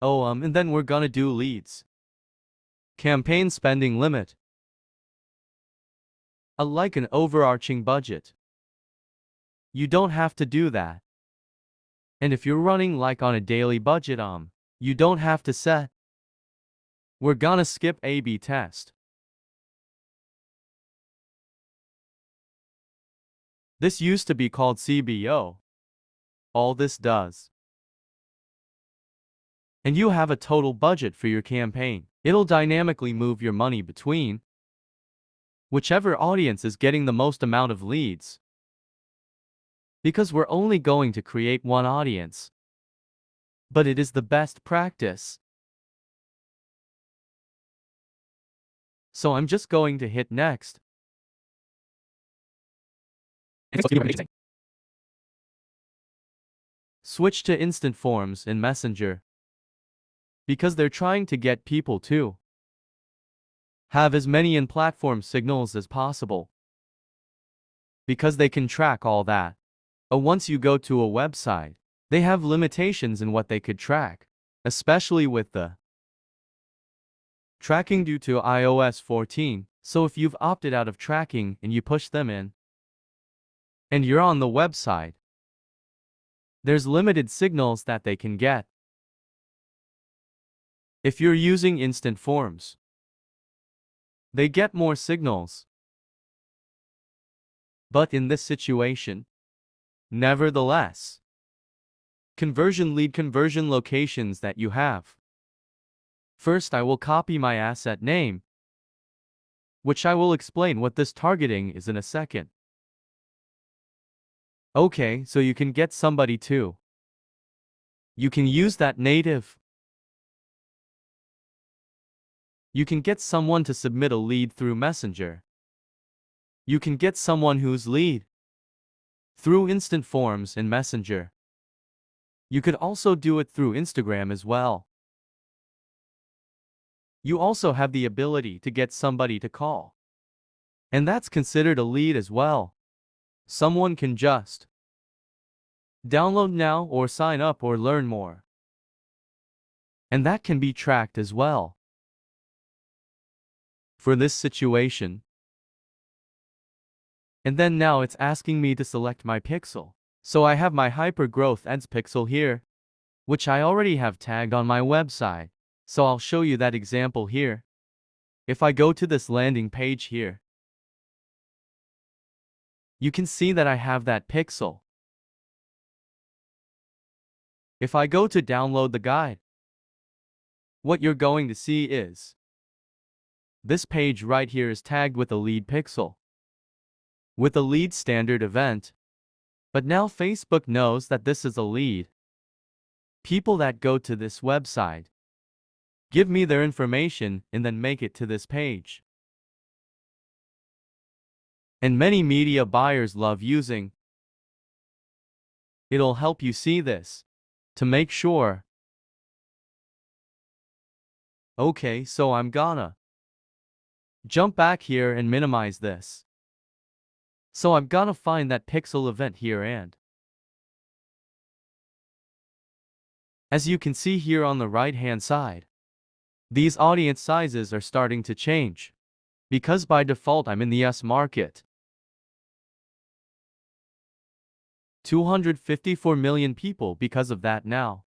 And then we're gonna do leads. Campaign spending limit. Like an overarching budget. You don't have to do that. And if you're running like on a daily budget, you don't have to set. We're gonna skip A/B test. This used to be called CBO. All this does. And you have a total budget for your campaign. It'll dynamically move your money between whichever audience is getting the most amount of leads. Because we're only going to create one audience. But it is the best practice. So I'm just going to hit next. Switch to instant forms in Messenger. Because they're trying to get people to have as many in-platform signals as possible. Because they can track all that. Once you go to a website, they have limitations in what they could track, especially with the tracking due to iOS 14. So if you've opted out of tracking and you push them in, and you're on the website, there's limited signals that they can get. If you're using instant forms, they get more signals. But in this situation, nevertheless, conversion locations that you have. First, I will copy my asset name, which I will explain what this targeting is in a second. Okay, so you can get somebody to. You can use that native. You can get someone to submit a lead through Messenger. You can get someone whose lead through instant forms in Messenger. You could also do it through Instagram as well. You also have the ability to get somebody to call. And that's considered a lead as well. Someone can just download now or sign up or learn more. And that can be tracked as well. For this situation. And then now it's asking me to select my pixel. So I have my Hypergrowth Ads pixel here, which I already have tagged on my website. So I'll show you that example here. If I go to this landing page here, you can see that I have that pixel. If I go to download the guide, what you're going to see is this page right here is tagged with a lead pixel, with a lead standard event. But now Facebook knows that this is a lead. People that go to this website give me their information and then make it to this page. And many media buyers love using. It'll help you see this to make sure. Okay, so I'm gonna jump back here and minimize this. So I'm gonna find that pixel event here, and as you can see here on the right hand side, these audience sizes are starting to change. Because by default I'm in the S market. 254 million people because of that now.